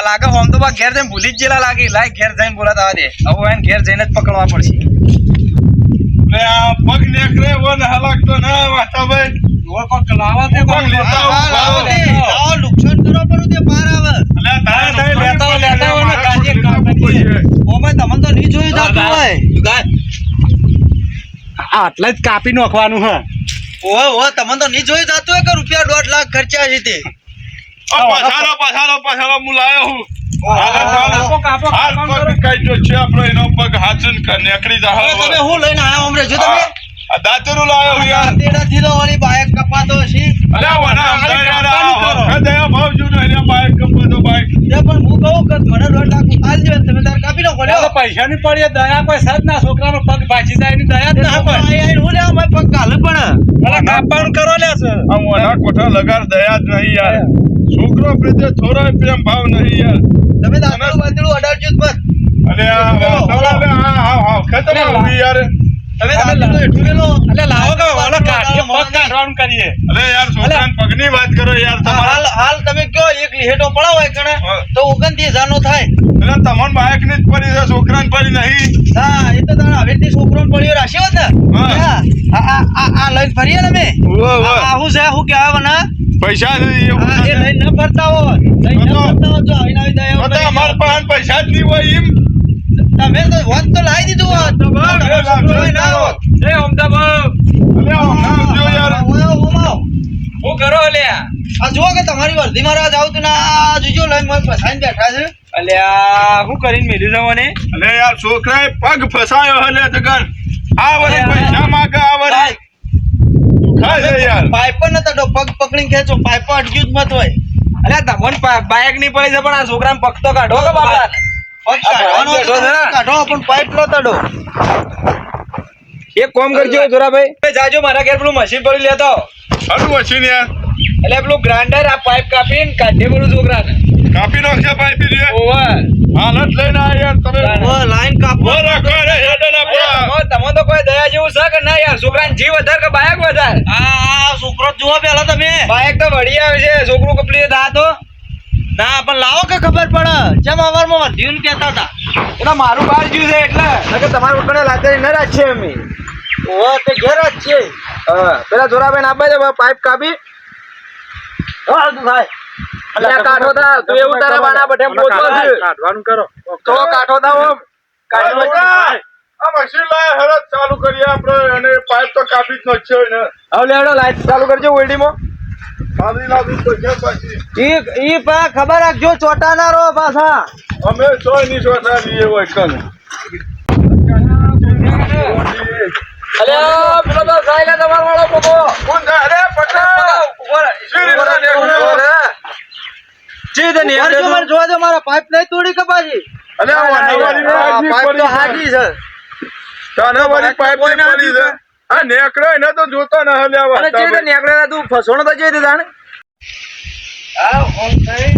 આ લાગે હોમ તો બા ઘેર જઈને ભૂલી જ જેલા લાગી લાય ઘેર જઈને બોલાતા આવે દે હવે એને ઘેર જઈને જ પકડવા પડશે લે આ પગ નેકરે વન હલાકતો ના વાતા ભાઈ ઓર કોક લાવા દે પગ લેતા આવો નુકસાન કરવા પડું તે પાર આવે અલે તારે લેતા ને કાજે કાપી ઓમે તમને તો નહીં જોયું જાતું હોય આટલે જ કાપી નાખવાનું હે ઓ તમને તો નહીં જોયું જાતું હોય કે રૂપિયા 1.5 લાખ ખર્ચા છે તે પાછાલો હું લાયો હું કાપો હાલ પગ કાઈ જો છે આપણો એનો પગ હાચન નેકરી જા હવે તમે હું લઈને આયા ઓમરે જો તમે આ દાતરું લાયો હું યાર તેડા થીલો વાળી બાઇક કપાતો છે અલે વના અમદાર યાર દયા ભાવ જો ને બાઇક કપાતો બાઇક એ પણ હું કહું કે મને 1.5 લાખ આલજો ને તમે તાર કાપી નાખો લ્યો પૈસા ની પડી દયા કોઈ સદ ના છોકરાનો પગ ભાજી જાય ની દયા જ ના કોઈ આઈ હું લે અમાર પગ કાલે પણ અલા કાપવાનું કરો લે સર આ વના કોઠા લગાર દયા જ નહીં યાર છોકરો પ્રત્યે થોડો પ્રેમ ભાવ નહીં યાર તમે દાદા બાદડું અડાડજો જ બસ અલે આ ખતમ આવી યાર તમે દાદા એઠું લેલો અલે લાવો કે ઓલા કાઢીએ પગ કાઢવાનું કરીએ અલે યાર છોકરાન પગની વાત કરો યાર તમારા હાલ તમે કયો એક લીહેટો પડાવો હોય કણે તો 29000 નો થાય એટલે તમને બાઇક ની જ પડી છે છોકરાન પડી નહીં હા એ તો તારા હવેથી છોકરોને પડ્યો રાખ્યો ને હા આ લઈને ફરીએ ને મે આ હું છે હું કહેવા બના પૈસા એ લઈને ન ફરતા હો લઈને ન ફરતા હો જો આવીને આવી દયા તો અમાર પાસે પૈસા જ નહીં હોય એમ તમે તો વાત તો લાવી દીધું હોત એ અમદાવાદ અલે જો યાર હું કરો લે આ જુઓ કે તમારી વર્ધી માં રાજ આવતું ના આ જોજો લઈને મને ફસાઈને બેઠા છે અલ્યા હું કરીને મેલી જવાને અલે યાર છોકરાએ પગ ફસાયો હલે જગન આ વરે પૈસા માંગે આ વરે ખાય છે યાર પાઇપ ન તડો પગ પકડીને ખેંચો પાઇપ અડગ્યું જ મત હોય અલ્યા તમને બાઇક ની પડી છે પણ આ છોકરાને પગ તો કાઢો કે બાપા પગ કાઢવાનો કાઢો પણ પાઇપ ન તડો એક કામ કરજો જોરાભાઈ જાજો મારા ઘેર પેલું મશીન પડી લેતો હડું વચ્ચે યાર એટલે પેલું ગ્રાઇન્ડર આ પાઇપ કાપીને કાઢે પેલું છોકરાને કાપી નાખશે પાઇપ રે ઓવર હાલત લઈને આ યાર તમે ઓ લાઈન કાપો રાખો રે હેડના પૂરા તમે તો કોઈ દયા જેવું છે કે ના યાર છોકરાને જીવ વધારે કે બાઇક વધારે આ છોકરો જુઓ પેલા તમે બાઇક તો વળી આવે છે છોકરું કપલી દાતો ના પણ લાવો કે ખબર પડે જેમ અવારમાં વધ્યું ને કહેતા હતા એટલે મારું બહાર જ્યું છે એટલે તમારા વખતે લાચારી ન રાખીએ અમે ઓ તે ઘેર જ છે હા પેલા જોરાભાઈ આપે છે પાઇપ કાપી હાલ તું ભાઈ અલ્યા કાઠો થા તું એવું તારા બાના બઠેમ પોચો છે કાઢવાનું કરો તો કાઠો થા ઓમ કાઢો આ મશીન લાય હરત ચાલુ કરીએ આપણે અને પાઇપ તો કાપી જ નાખ્યો ને હવે લેડો લાઈટ ચાલુ કરજો ઓલડીમાં ખાલી લાવી તો છે પછી ઈ પા ખબર રાખજો ચોટા ના રહો પાછા અમે સોય ની સોટા લઈએ હોય કન અલ્યા પેલો તો સાયલા તમાર વાળો પોકો કોણ છે અરે પટા જી દે ને મારજો માર જોવા દો મારા પાઇપ નહીં તોડી કપાજી અલે આ વાળી પાઇપ તો હાજી છે વાળી પાઇપ પડી છે આ નેકળે ને તો જોતો ન હલે આ અને જી દે નેકળે તું ફસોણો તો જી દે જાણ આ ઓમ થઈ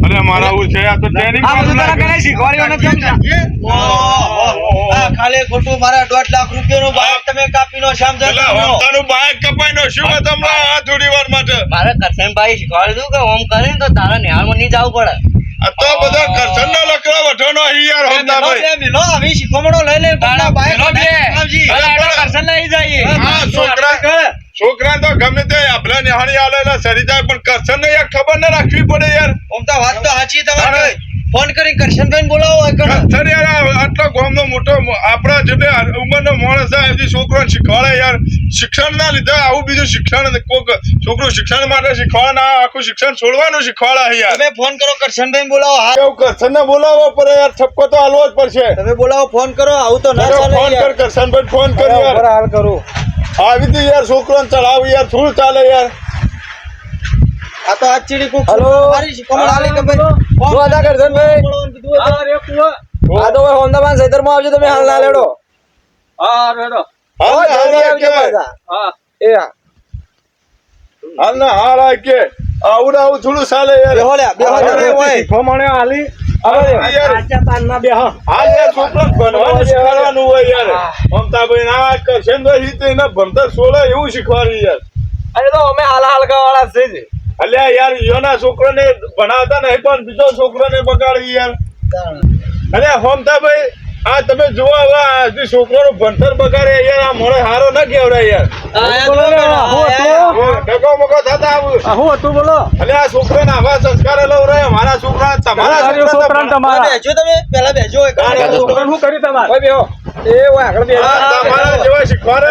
અરે મારા ઉ છે આ તો ટ્રેનિંગ આ બધું તારા કરે શીખવાડીઓને કેમ છે આ ખાલી ખોટું મારા 1.5 લાખ રૂપિયાનું બાઇક તમે કાપીનો શામ એટલે હમતાનું બાઇક કપાઈ નો શું તમને આ થોડી વાર માટે મારે કરશનભાઈ શીખવાડી દઉં કે ઓમ કરે ને તો તારા નિહાળમાં નહીં જવું પડે આ તો બધા કરશન નો લકડા વઠોનો હી યાર હમતા ભાઈ મિલો આવી શીખવાડો લઈ લે તારા બાઇક કરશન લઈ જઈએ આ છોકરા તો ગમે તે આપલા નિહાળી આલેલા સરી જાય પણ કરશન ને યાર ખબર ન રાખવી પડે યાર ઓમ તો વાત તો સાચી તમારે ફોન કરી કરશનભાઈ બોલાવો હોય કણ કરશન યાર આટલો ગામનો મોટો આપણા જેટલે ઉંમરનો માણસ છે હજી છોકરાને શીખવાડે યાર શિક્ષણ ના લીધે આવું બીજું શિક્ષણ કોક છોકરું શિક્ષણ માટે શીખવાડે ના આખું શિક્ષણ છોડવાનું શીખવાડે યાર તમે ફોન કરો કરશનભાઈ બોલાવો હા એવું કરશન ને બોલાવો પડે યાર ઠપકો તો હાલવો જ પડશે તમે બોલાવો ફોન કરો આવું તો ના ચાલે ફોન કર કરશનભાઈ ફોન કર યાર હાલ કરું આવી તો યાર છોકરાને ચડાવ યાર થોડું ચાલે યાર આ તો આજ ચીડી કુક હલો મારી શીખવાડ આલે કે ભાઈ શું આદા કરશનભાઈ આ રે કુવા આ તો હોન્દાબાન સૈદરમાં આવજો તમે હાલ ના લેડો હા રેડો હાલ જલ્દી આવજો કે પાછા હા એ હાલ ના હાલ આ કે આવું થોડું ચાલે યાર બેહો લ્યા બેહો હોય શીખવાડે હાલી યાર આચા તાનના બે હા હાલ યાર છોકરાને ભણવાનું શીખવાડવાનું હોય યાર મમતાભાઈ ના કરશનભાઈ તો એના ભણતર સોળે એવું શીખવાડ્યું યાર અરે તો અમે હાલ હાલકા વાળા છે જ અલ્યા યાર યોના છોકરાને ભણાવતા નહીં પણ બીજો છોકરાને બગાડી યાર. અલ્યા હોમતા ભાઈ આ તમે જુઓ હવે આ જે છોકરાનું ભણતર બગાડે યાર આ મોડે હારો ન કહેવડાય યાર. ડગો મગો થતા આવું. શું હતું બોલો? અલ્યા આ છોકરાને આવા સંસ્કાર લઉં રહે મારા છોકરા તમારા છોકરા તમારા બેસજો તમે પેલા બેસજો છોકરાનું શું કર્યું તમારે? ઓય બેહો. એ ઓય આગળ બેહો. તમારા જેવા શીખવાડે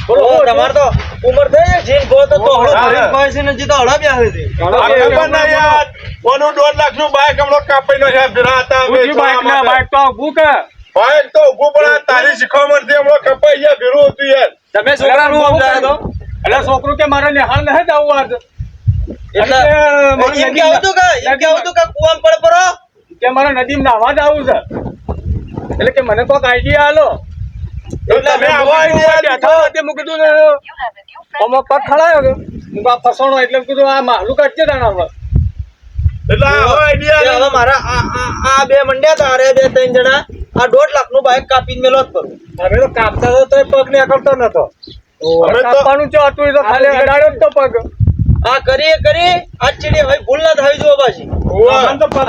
બોલો તમારે તો ઉંમર થઈ જીન ગો તો હળો કોઈ છે ને જી તો હળો બી આવે છે ખબર નહીં યાર કોનું 2 લાખનું બાઈક હમણાં કાપીનો છે ભીરાતા બાઈક તો ઊભું કર. બાઈક તો ઊભું પણ આ તારી શીખવામાંથી હમણાં કપાઈ ગયા ભીરું હતું યાર. તમે છોકરાનું સમજાય તો એટલે છોકરું કે મારે નિહાળ નહીં જવું આજ એટલે એમ કેવું તું કે કુવામ પડે પરો કે મારે નદીમાં નાહવા જવું છે એટલે કે મને કોઈક આઈડિયા આલો એટલે મેં આવો idea મૂકી કીધું ને આમાં પગ ખડાયો કે હું આ ફસણો એટલે કીધું આ માલું કાઢજે દાણા એટલે આવો idea હવે મારા આ બે મંડ્યા તા અરે બે ત્રણ જણા આ 2 લાખનું બાઈક કાપીને મેલો જ કરું હવે તો કાપતા તો પગ ને અકળતો નતો અમે તો કાપવાનું ચો હતું એ તો ખાલી અડાડ્યો જ તો પગ આ કરી આજ ચીડી હવે ભૂલ ના થાય જો પાછી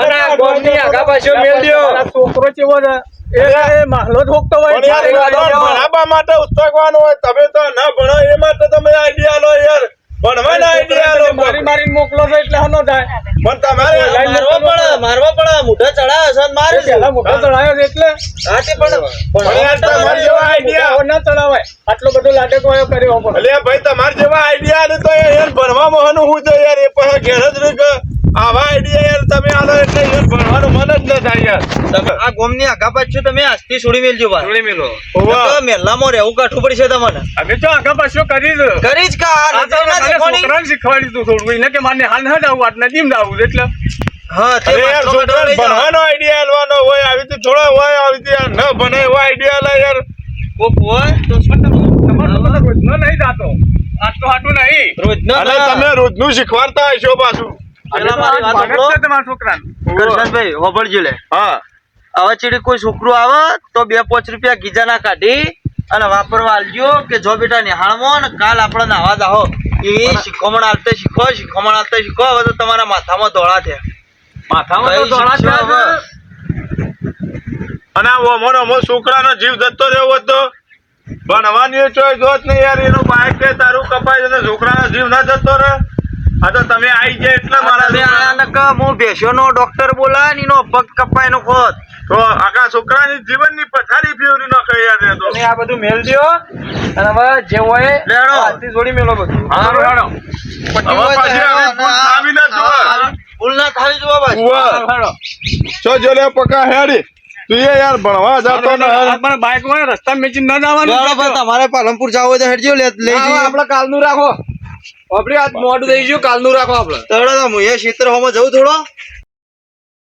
અને આ ગોમની આગા પાછો મેલ દ્યો. આ છોકરો ચેવો છે એ માહલો જ હોકતો હોય પણ યાર ભણાવવા માટે ઉત્સાહવાનું હોય તમે તો ના ભણો એ માટે તમે આઈડિયા લો યાર ભણવાના આઈડિયા લો મારી મારીને મોકલો છો એટલે હનો થાય પણ તમારે મારવા પડે મોઢા ચડાવે છે મારે પેલા મોટો ચડાયો છે એટલે હાથી પણ પણ યાર તમારે જેવા આઈડિયા ના ચડાવાય આટલો બધો લાટકો કર્યો પણ અલ્યા ભાઈ તમારે જેવા આઈડિયા ને તો યાર ભણવામાં હનું હું તો યાર એ પછી ઘેર જ રહે કે આવા આઈડિયા યાર તમે આલો એટલે યાર ભણવાનું મન જ ન થાય યાર. આ ગોમની આગા પાછું તમે આજથી છોડી મેલજો બા છોડી મેલો ઓવા. મેલામાં રહેવું કાઠું પડશે તમને અમે તો આગા પાછો કરી દો કરી જ કા આ તો છોકરાને શીખવાડી તું થોડું એને કે મારે હાલ ના જાવું આટ નદીમ જાવું એટલે હા અરે યાર છોકરાને ભણવાનો આઈડિયા આલવાનો હોય આવી રીતે થોડા હોય આવી રીતે યાર ન ભણે એવો આઈડિયા આલે યાર. કોક હોય તો તમારો રોજનો નહીં જાતો આટલું હાટું નહીં રોજનો અને તમે રોજનું શીખવાડતા હશો પાછું. પેલા મારી વાત સાંભળો. તમારા છોકરાને કરશનભાઈ હોબળજો લે હા હવે ચીડી કોઈ છોકરું આવે તો 2-5 રૂપિયા ગીજા ના કાઢી અને વાપરવા આલજો કે જો બેટા નિહાળમાં ને કાલ આપણે નાવા દાહો એવી શીખવણ આલતે શીખો હવે તો તમારા માથામાં ધોળા થયા માથામાં તો ધોળા શીખશો થયા છે. અને આ ઓમો છોકરાનો જીવ જતો રહ્યો હોત તો ભણવાની ચોઈસ હોત ને યાર એનું બાઈક કે તારું કપાય છે છોકરાનો જીવ ના જતો રહે. આ તો તમે આવી ગયા એટલે મારા તમે છોકરા- આયા નક હું ભેંસોનો ડોક્ટર બોલાય ને એનો પગ કપાય નો ખોત તો આખા છોકરાની જીવનની પથારી ફેરવી નાખે યાર એ તો. તમે આ બધું મેલ દ્યો અને હવે જે હોય લેડો. આજથી જોડી મેલો બધું હા, હાલો. હવે પાછી આવી ભૂલ આવી ના જોવે. ભૂલ ના થાય જોવા ભાઈ ઉવ્વ. હાલો. ચો જો લે પકા હેડી તું એ યાર ભણવા જતો ને આ પણ બાઈક હોય રસ્તા મેચી ન જવાનું તમારે પાલનપુર જાવ હોય તો હેડજો લઈ જઈએ આપણે કાલનું રાખો આપણે આજ મોડું થઈ ગયું કાલનું રાખો આપણે તળો હું એ ક્ષેત્ર હોમાં જવું થોડો